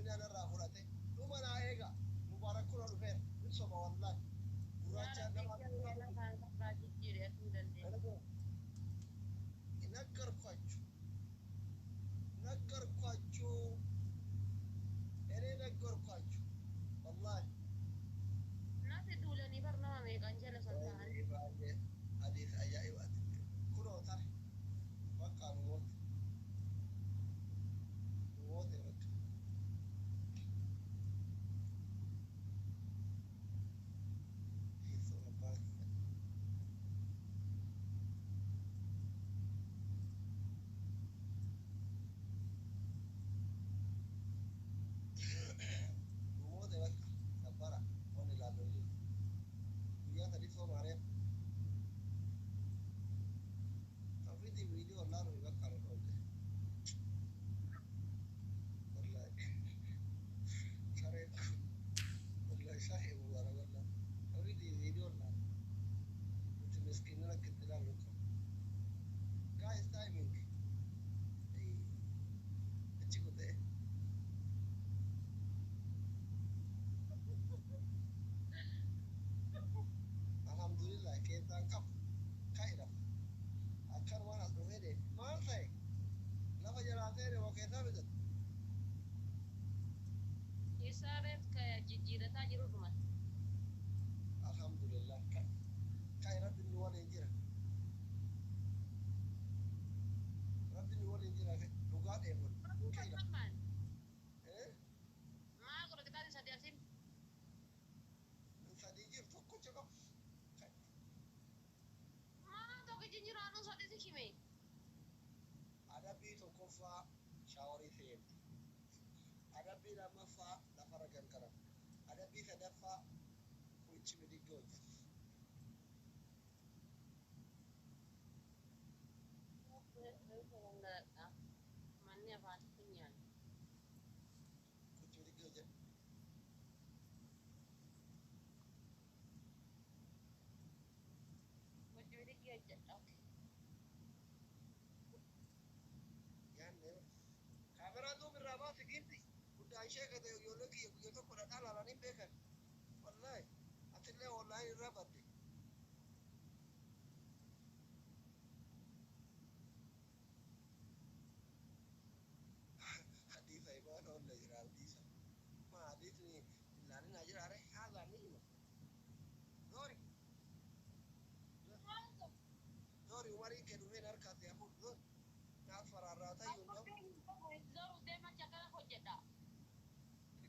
من أنا راهورته ثم أنا إيجا مبارك كل الخير من صبا والله وراجع نما نكر كواجو أنا نكر كواجو والله ناس دولني برنامج كان جلس الثاني حديث أجائب كله ترى بقى موت موت Alhamdulillah kita tangkap khairah akan wana tuwede maltai lafa jaratere wa kita betul يسارت كجيرة تاجر rumah Alhamdulillah khairah din wala injira rabbin wala injira duga de mon khairah eh ما أقول كده سادي أسيم sadijir tokko cakap ما توقي جنجرانو سادي سكيمي ada bi tokko fa shawari fayyad ada bi lama fa la faragan karam ada bi sadafa kuichi midigoj mannya pastinya kuichi midigoj baju dia aja oke يعني كاميرا دو من رابط جيبتي كنت عايشة كده يقول لك يتوقع نتعلى على نيم بيكن والله أتلي والله الرابط دي حديث أيمان ولا جرال ديسا ما حديثني اللي ناجر عليه هذا نيمة دوري دوري وماري كده وين أركض يا أخو دور نعفر الراتي يوم زارو دايما شغالة خجدا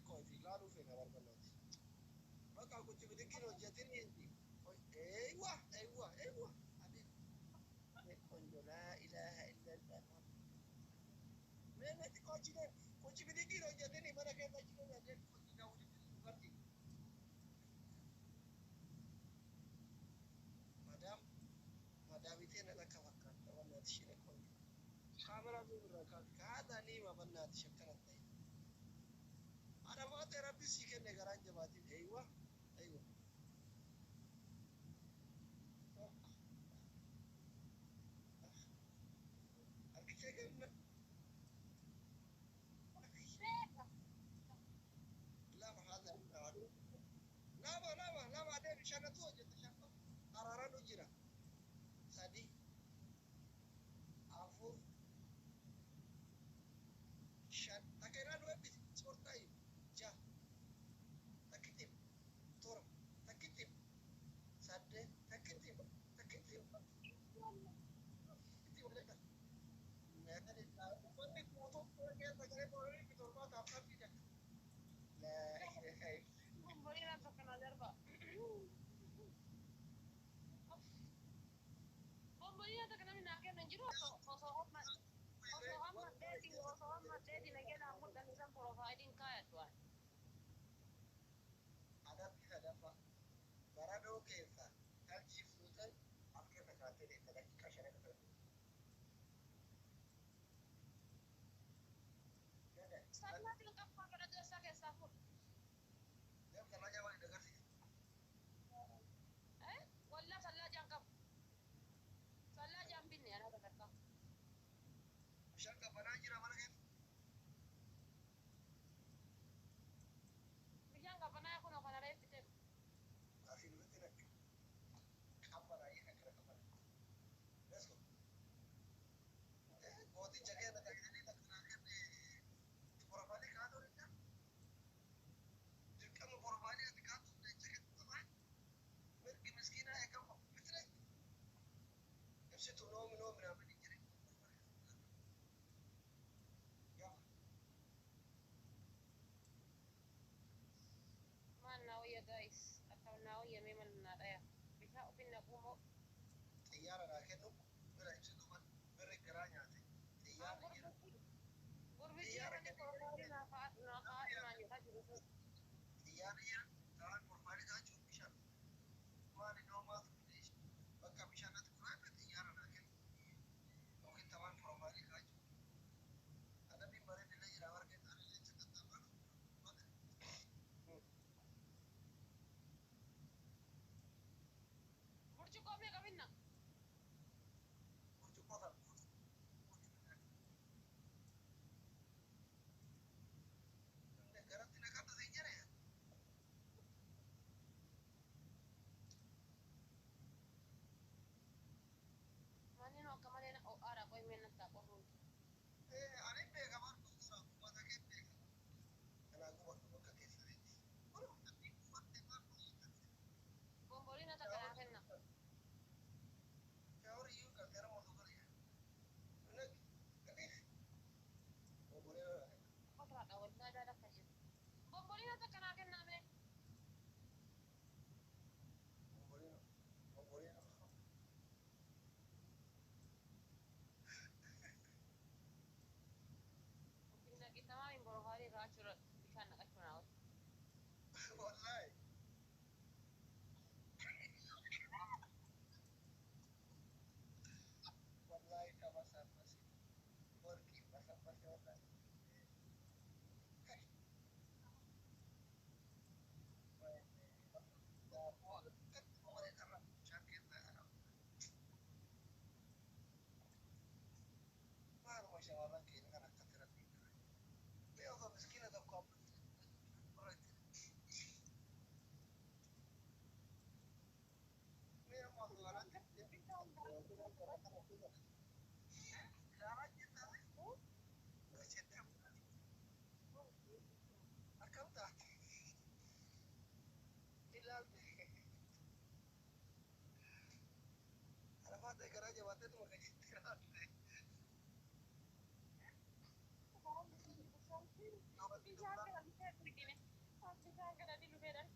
كوي في لانو في خبر بلاد بقى كنت بدك وجهتني انت ايوه ايوه ايوه حبيبي كنت لا اله الا الله ما انت كنت بدك وجهتني ما انا كيف اجي كنت داودي في مدام يتين لك فكر وانا تشيلك كاميرا بمركات هذا نيمه بنا تشكرت أنا ما ترى بس يمكن نقرأ جباتي أيوة أيوة أكيد لا ما هذا لا ما ده بيشانة توجه تشانة أرارا نجرا سادي أفو شان تكيرا نوع بس سورتاي جا تكتب تورم تكتب سادة تكتب ada bisa dapat barado kesa kalci futai afke takate de tadaki kashare da gada xiyyaara naa kennu bira ibsituman birri garaa nyaate xiyyaarri jira Gurbichi namni koronaa naafaa imaanidha jiru sun. xiyyaarri jira taan mormaali kaachuu bishaan maali noomaa tuutees bakka bishaanatti kuraanna xiyyaara naa kennu yookiin tamaan mormaali kaachuu adabbiin bareedina jira warqeen taanillee sakattaa Burcuqqoo meeqa binna? burcuqqoo tan garatti naqadhu siin jedhe Manni nu akka malee ho'aadha qo'i meen nattaa qorruun. ani beekamaan kuusaa ummata kee beekama kanaa gubadhu bakka keessanitti namni gubatte maal Bomboliina takka naa kenna. shaawariyyuu galteera mootuu galiya nag gadhiis obboleera Qotraadha wallaa daala akka jiru. Bomboliina takka naa kennaa mee? obboleera obboleera Binna qixxamaa hin borofaarii irraa achirra bishaan naqachuu naa wata. wallahi wallahi kama sarfasi warqii basabase wallahi maaluma shamarran keenya kan akkatti rabbiin mee osoo miskiina tokko mee amma magaalatti ilaalaa jirtaa akkam taate ilaalte arafaa ta'e garaa jabaatteetuma kan jetti ilaalte Bishaan kana dhufee argine. Bishaan kana ni dhufeedhaan.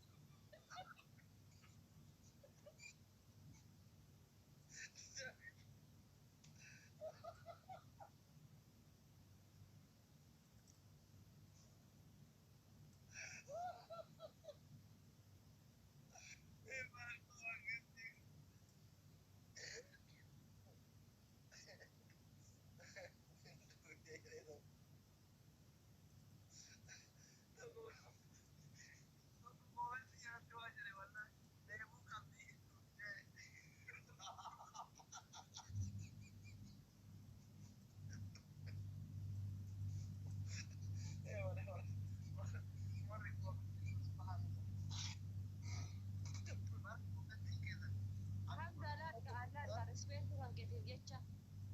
Jecha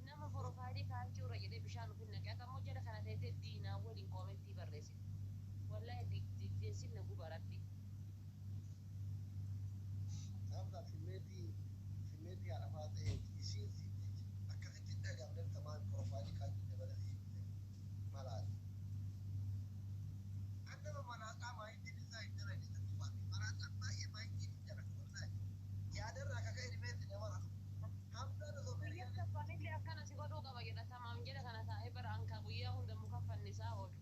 nama borofaarii kaachuu irra jedhee bishaan ofin naqee akka immoo jala kana ta'e diinaa waliin koomentii barreessite. Wallahi digdeensin na guba rabbi. sabda simeetii arafaa ta'e isiin akkasitti dhagamne tamaan profaayilii kaachuu dabalatee malaati annama malaataa maayitiin isaa hin jira inni tufaati malaataan baay'ee maayitiin hin jira wallahi yaadarraa kaka'e dhimeetti nama rafu hamdaan osoo Guyyaa kaffanillee akkana si godhuu qaba jedha tamaam jedha kana taa'ee bara ankaa guyyaa hunda muka fannisaa oolu.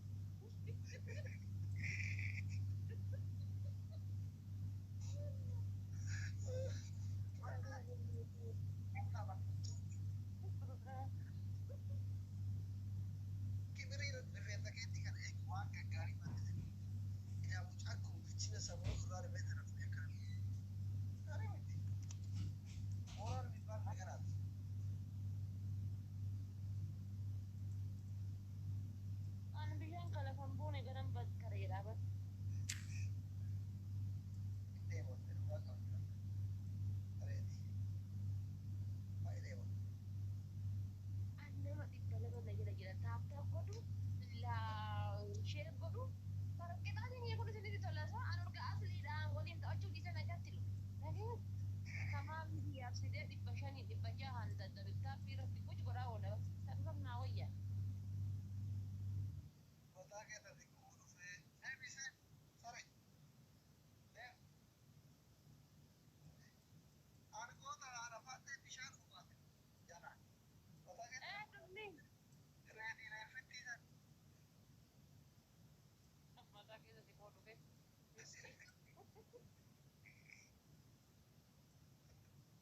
kibiriin rifeensa keetti kan eegu waan gaggaarii maddisiin yaa mucaa kun bichina sammuu irraa rifeensa rafuu eegan gaarii miti mooraan bibbaan nagaraati Ani bishaan kana kan buune garan bakkareedhaa bara. deemoon dhugaa qabdi bareedi baay'ee deemoon Nama dhibba lama na jala jira taaptaa godhu ishee godhu bara qixaan hin eeguun isinitti tola isaa an urgaa asliidhaan walii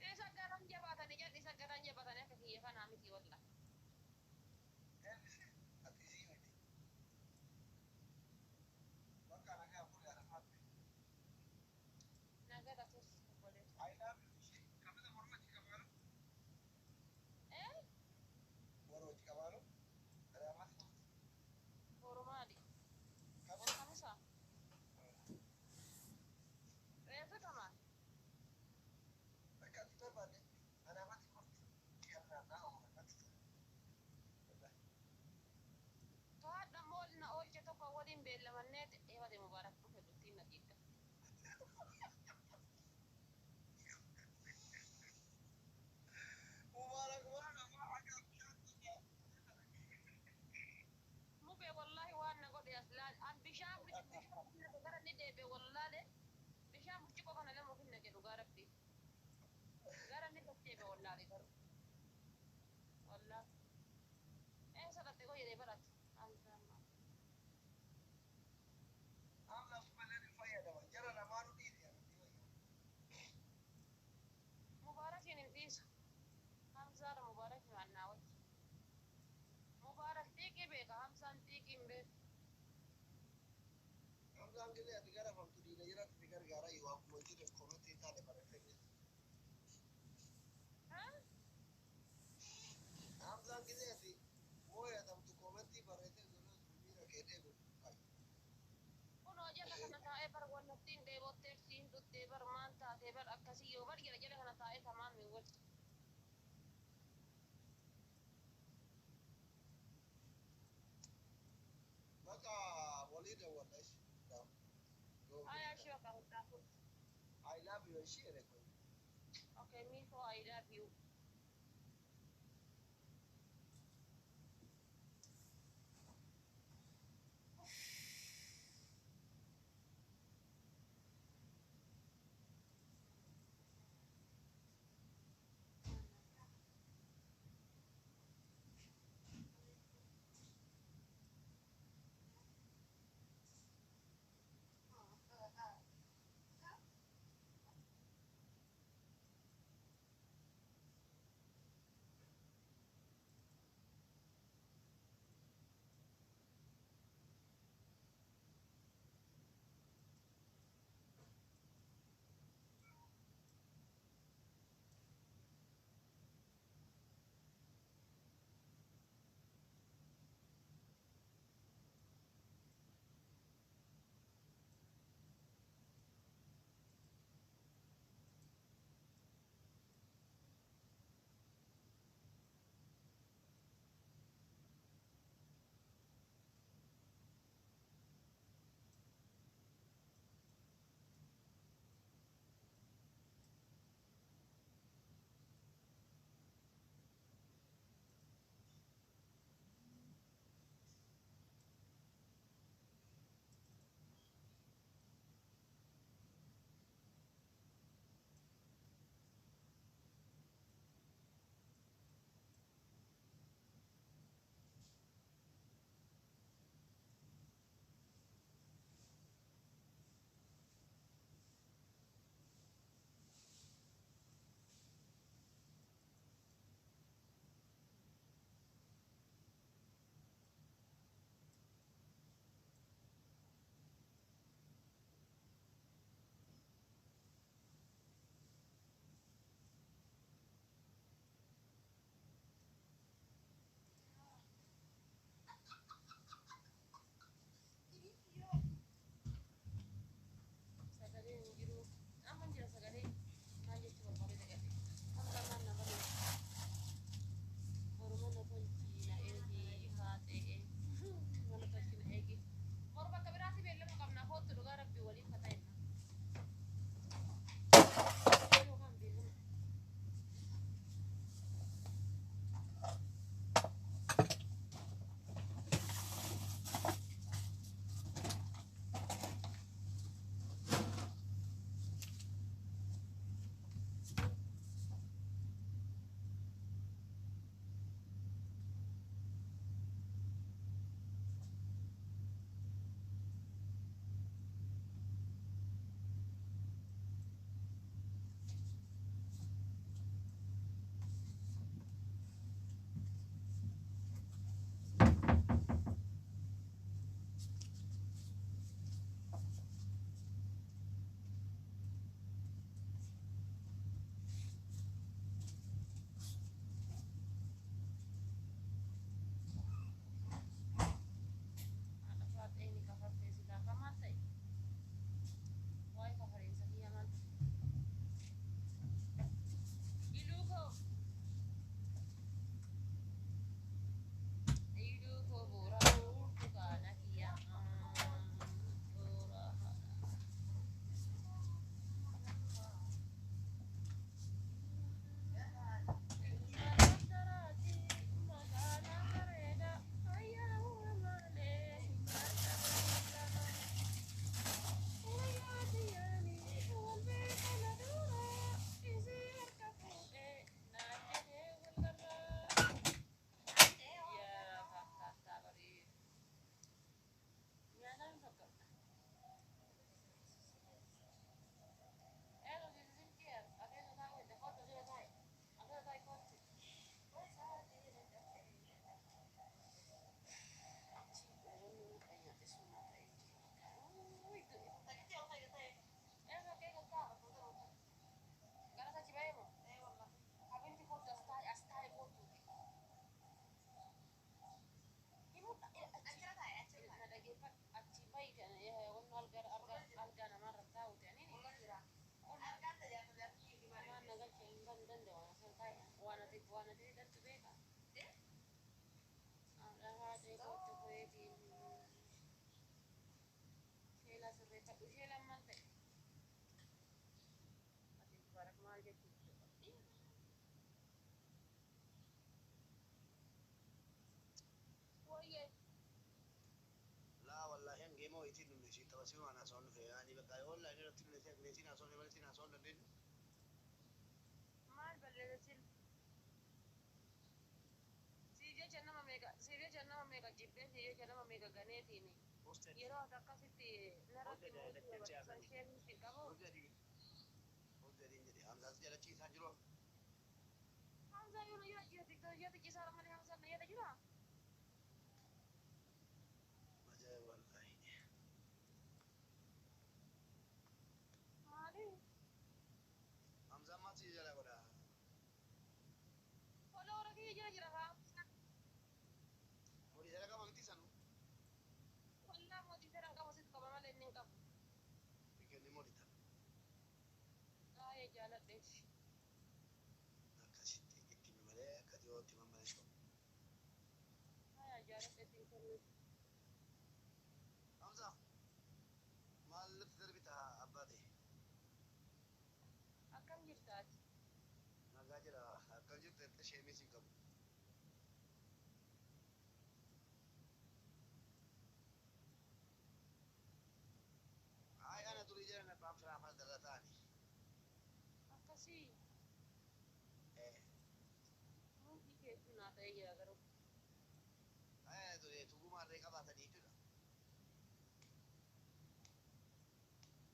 Isa garan jabaatani jedhi isa garan jabaatani akka kiyya kanaa miti walla. Elbise ati isii miti. Bakka nagaa fuudhee alafaatti. Nagada tus obboleessa. I love you ishee. Kamisa mormatti qabaalu. Mormatti qabaalu. Alaamaatti. Oromaali. Kamisa. Kamisa. Reefu tamaa. Bakka ati barbaadde. Alaamaatti qofti. Kiyarraa naa oolfatti. Haadha moolna oolche tokko waliin beellamannee eebate mubaarak dhufe duttiin na dhiigga. Mubaarak waan namaa akka Mube wallahi waan na godhe as laal an bishaan gara ni deebe wallaale bishaan burcuqoo kana lama ofin naqe dhugaa rabbi. Gara ni deebe wallaale garuu. Wallah. Sadaqte koo jedhee barate. amna malee ni fayyadama. Jara namaanu dhiiri. Mubarakin hin dhiisu. Hamzaadha Mubarakin annaa wajji. Mubarak xiiqii beeka Hamzaan xiiqii hin beeku. Hamzaan gillee ati gara famtu dhiira jiraatti si gargaara yoo akkuma jiru koomatti taate barreeffame. Hamzaan gillee ati mooyatamtu koomatti barreeffame miira kee dheebu. Kunoo jala kana taa'ee bar wallattiin dheebottee siin duttee bar maan taatee bar akkasii yoo bar jala kana taa'ee tamaan min wal. Maka walii dawwalla ishi. Ayaa ishee bakka hundaafu. I love you ishee rekoon. Okay, me too, I love you. si mana son fe ani baka wala ni ratin ne sai tina son ne bal tina son da din maal balleessin siijecha nama meeqa jibbee siijecha nama meeqa ganeetiin yeroo ati akkasitti narratti mootii dabarsan isheen miti qabu hamzas jala ciisaa jiru hamza yoo yoo tiktookiyyaatti ciisaa malee hamzaan na yaada jira majaa wallahi maali hamza ma ci jala goda waloora kiyya jira jira haa mori jala kama miti sanu wallaa mootii seeraan qabu sitti qaba malee inni hin qabu bikenni mori tan baay'ee jaaladheeti akkasitti ittimi malee akkati yoo itti mammane shoo baay'ee jaaladheeti kennu hamza maallatti darbita abbaate akkam jirtaati nagaa jira akkam jirtu itti sheemii siin qabu ay ana durii jira na baam firaafa darra ta'ani akkasii eh muutii keessu naa ta'ee jira garuu ay durii tugumaarree qabaatanii jira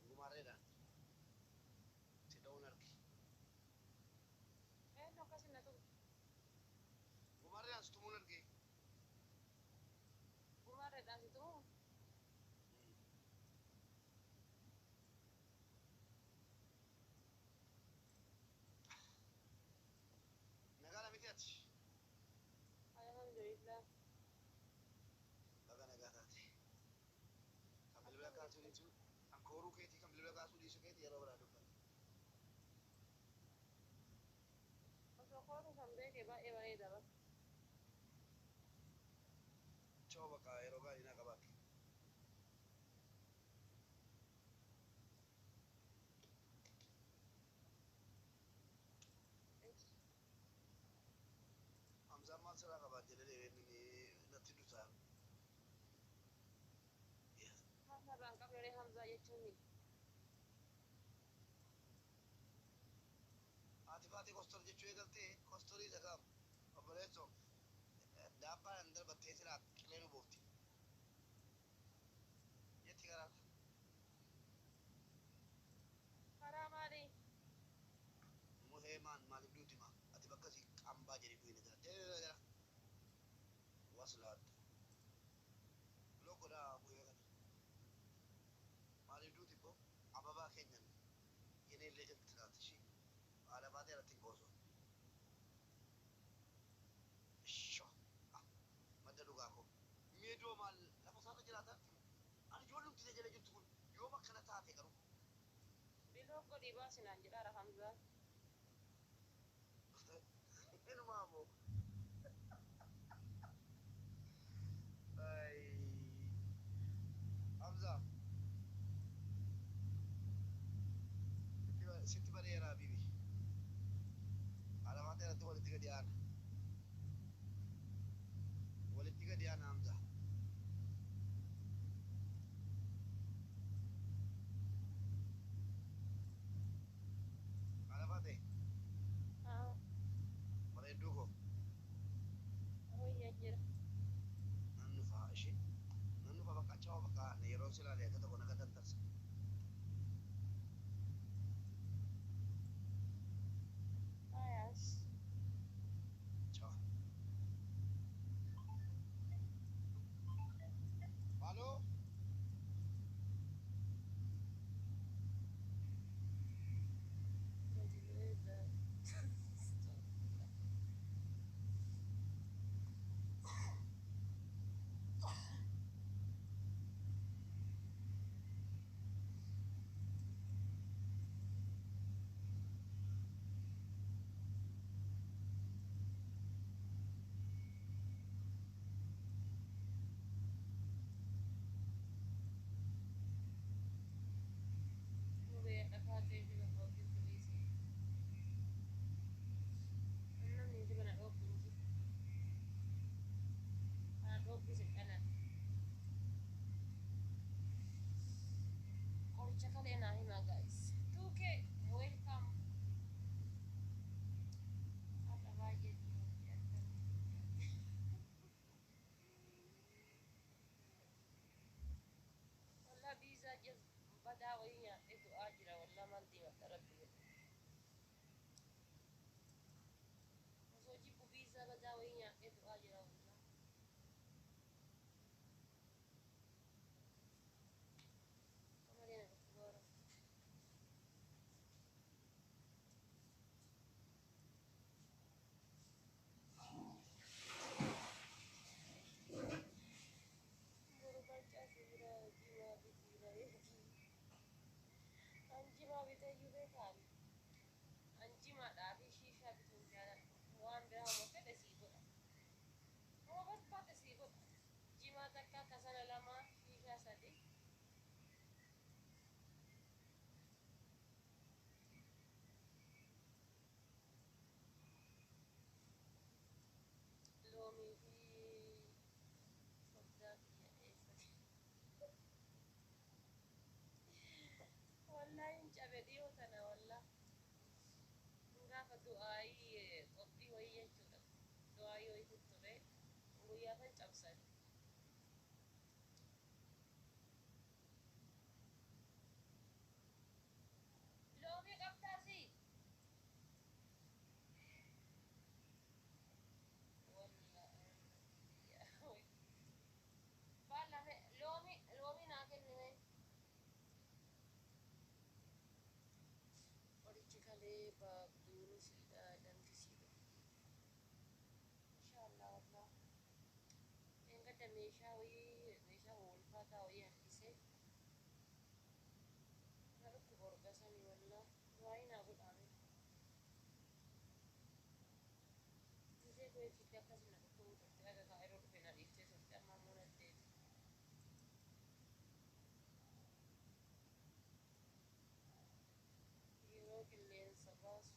tugumaarreedhaan si dha'uun argi eenyu akkasin na tuqu tugumaarreedhaan si tumuun argi gumaarreedhaan si tuqu nagaa miti ati alhamdulillah baga nagaa taate kan bilbila kaasuu dhiisu kan kooruu keetii kan bilbila kaasuu dhiisu keetii yeroo biraa dubban osoo kooruu kan beekee baay'ee bareeda bara choo bakka yeroo gaarii naa qabaate hamzaan maal sirraa qabaat jedhee inni natti dutaa hamzarraan qabee hamzaa jechuun ati baatee kostor jechuu eegaltee kostorii sagaam obboleesso daabbaan darbattee siraa qilee nu boofti jetti karaa karaa maalii muhee maaliif duuti ma ati bakka si qambaa jedhe du'e nagara jara waslaat lokodhaa muhee kana maaliif duuti bo ababaa keenyan yenee illee iltiraat ishii haala baatee irratti qooso sho madda dhugaa koo miidoo maal lafa isaarra jiraata ani ijoollumti jala jirtu kun yooma akkana taate garuu biloo godhii baasinaan jedhaara hamzaa inumaa moo ay hamza sitti bareeraa bibi haala baatee irratti walitti gadi aana walitti gadi aana hamza haala baatee bareedduu koo hoyya jira nan dhufaa ishee nan dhufa bakka achaa bakka yeroo silaalee akka tokko naga tantarsa ayaas ciao halo muree dhakaatee jira qooqii filiisii namni dibana dhoobbiinti kana dhoobbise dhana qoricha kalee naa himaa guys. 2K welcome. Har'a baay'ee والله بيزا جز بدا وين إدو آجرا والله ما ندي ربي وزوجي بيزا بدا وين إدو آجرا والله كمالين بكبارة بربان جاسي برا جيما بيتيرا يهجي أنجي ما بيتيجي بيتان أنجي ما دابي شيشة بتنجانا وان بها مفيد سيبونا هو بس بات سيبونا جيما تكا كسانا لما شيشة سدي لومي في صدق يا إيسا والله إنت أبدي وتنا والله ngaafa du'aayii qophii wayii jechuudha du'aayii wayiitu ture guyyaa kan cabsan loomii qabdaasi baallame loomii naa kennime qorichi kalee baabduun siidha danfisiidha inshaallah wallah engadda meeshaa wayii meeshaa ulfaataa wayii harkise garukku borgasanii wallah du'aayii naa godhaame gisee goefitti akkasina dhukkubuu turte aga kaa'iroo dhufe na dhiiftee turte amma ammoo naddeeti yeroo qilleensa baasu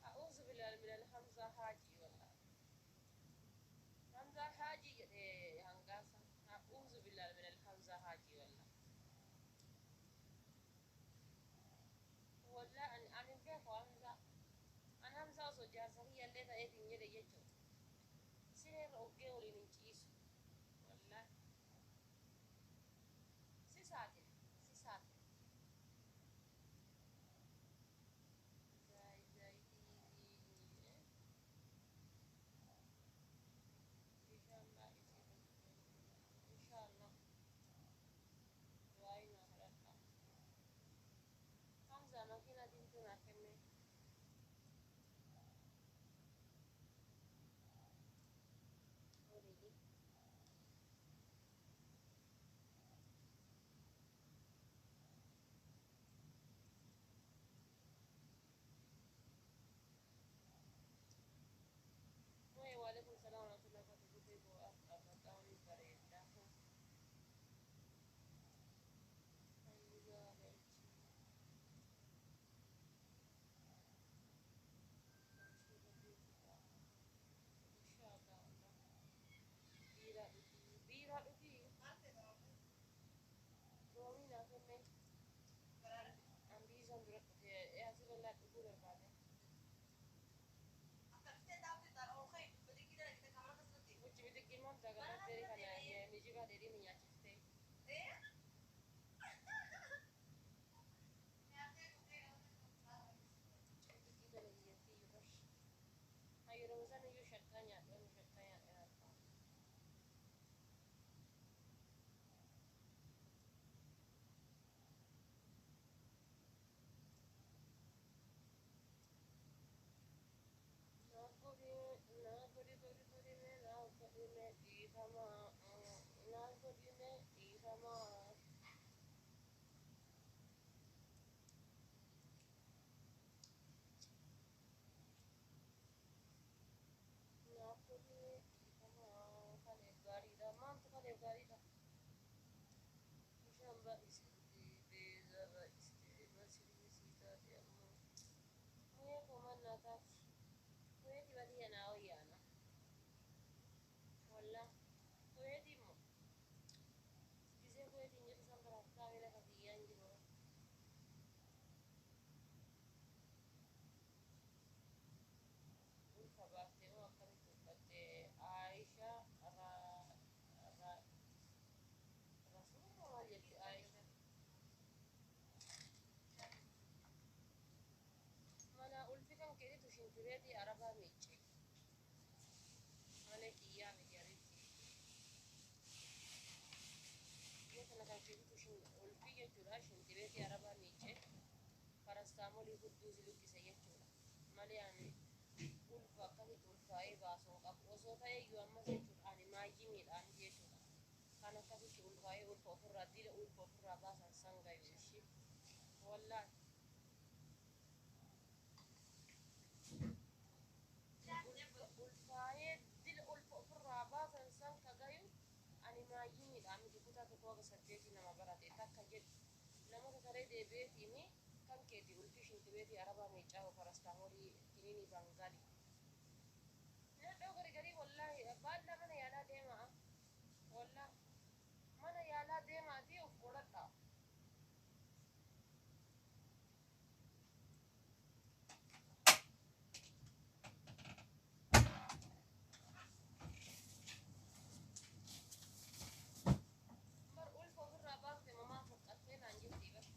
أعوذ بالله من الحمزة حاجي والله حمزة حاجي هنقاسة أعوذ بالله من الحمزة حاجي والله والله أنا بيك حمزة أنا حمزة وجارسة هي اللي تأتي يدي يجو سير أوكي ولي نجيس والله سيساتي سيساتي زاي إن شاء الله دعائنا هلكا حمزة ماكينة دينتنا كمي وريدي وعليكم السلام ورحمة الله وبركاته كيف أفضل بريدة أيوة إن شاء الله والله بيرا دفي رومينا كمي أم بيزن درك يا سيد الله تقول البعض وجي بدك المام تاجر تري خنا نيجي بعد دي من يشتي كده اللي يتي يبش هاي روزان يشتانيا ulfii jechuudha shintibeetii arabaa miicee parastaamolii gudduusi luqqise jechuudha malee ani ulfa akkasitti ulfaa'ee baasuun qabu osoo ta'eeyyuu ammas jechuudha ani maayyii miidhaan jechuudha kan akkasitti ulfaa'ee ulfa ofirraa dila ulfa ofirraa baasan san gayu ishii wallaahi ulfaa'ee dila ulfa ofirraa baasan san ka gayu ani maayyii miidhaan miti kutaa tokko akka saddeetii nama barate takka jedhu namoota taree deebi'eetiini kan keeti ulfii shintibeetii arabaa miicaa parastaamolii kiniinii baangaali nadhoo garigarii wallaahi baallaa mana yaalaa deemaa wallaahi mana yaalaa deemaatii of godhadhaa bar ulfa ofirraa baafte mamaa foqqattee naan jirtii bar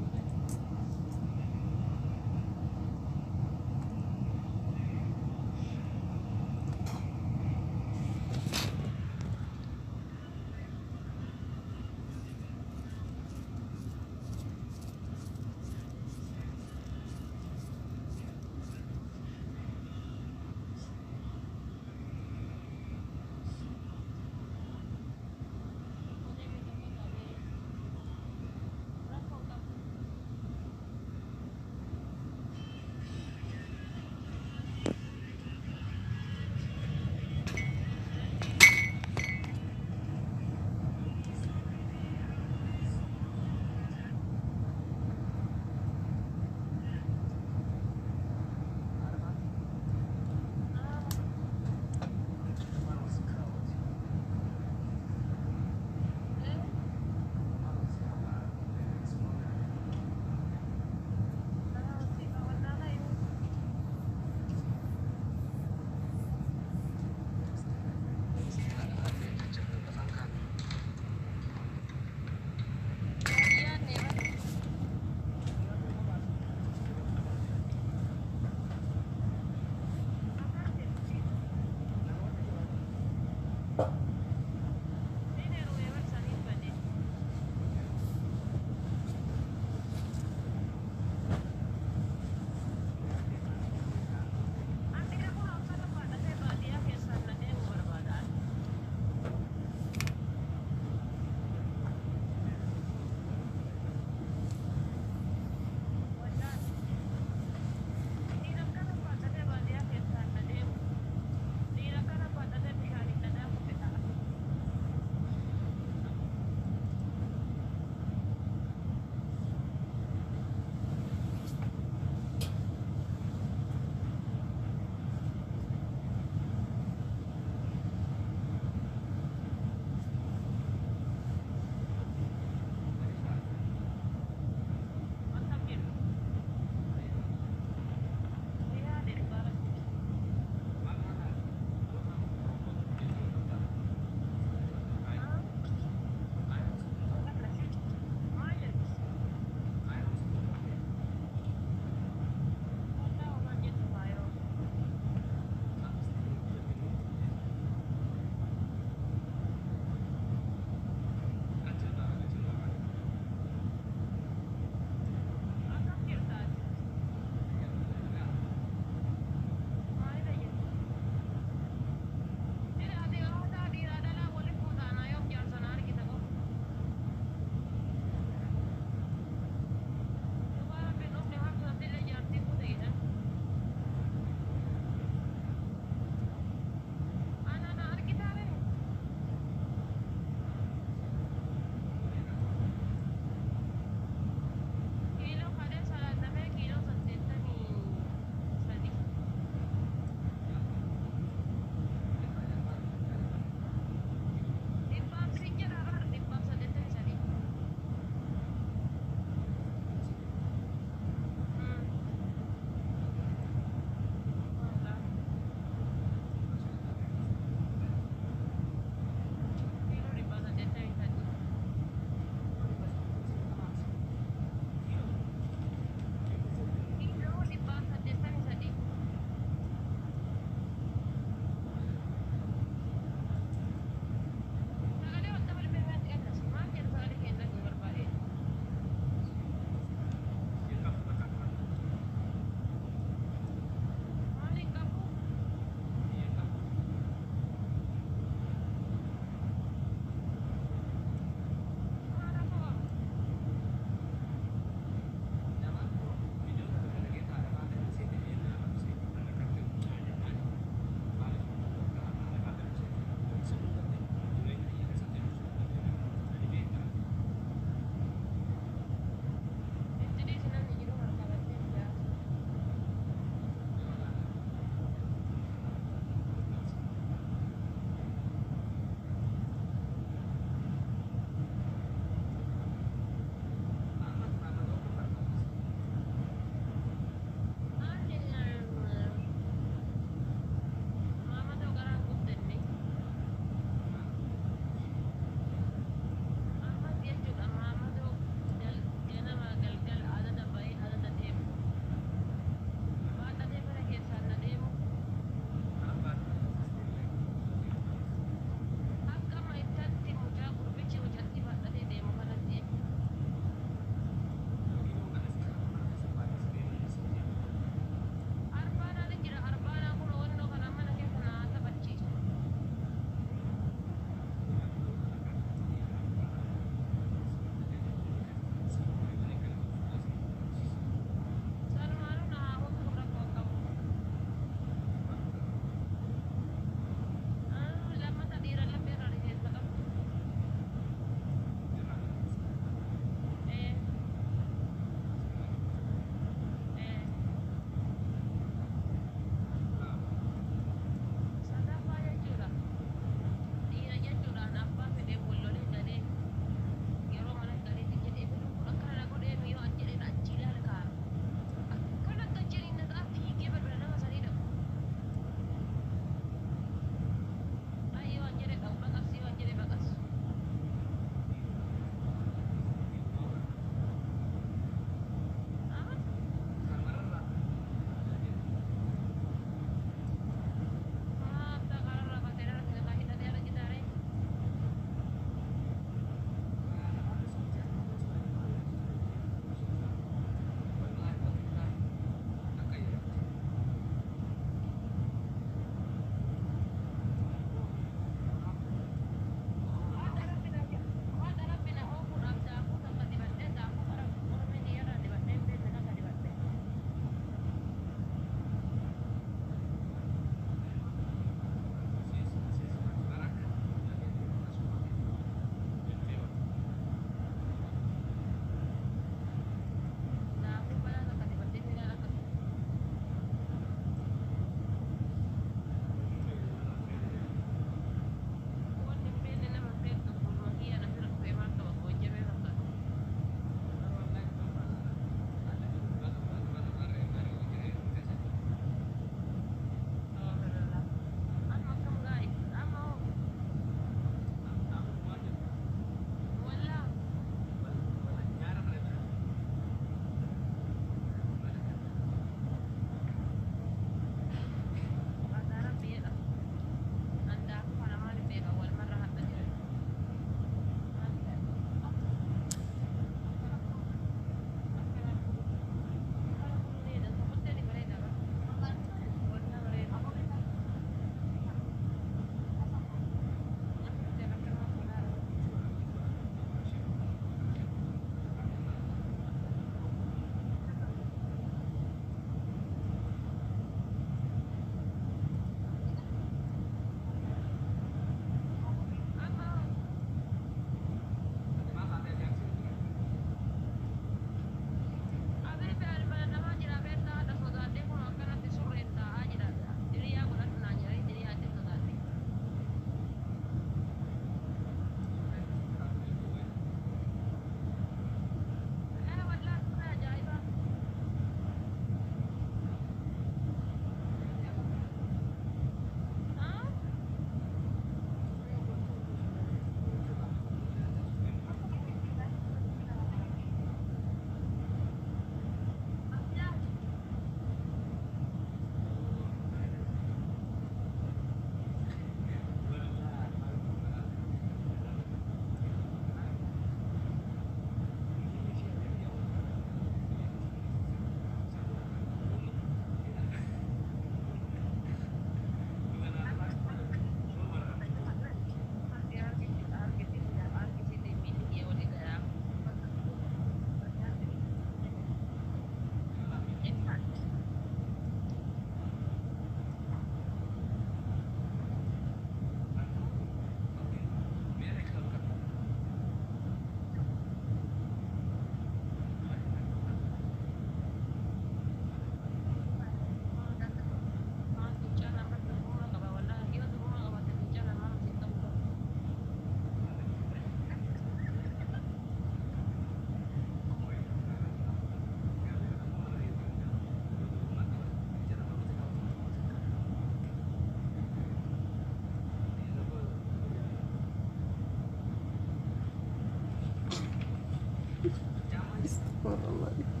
والله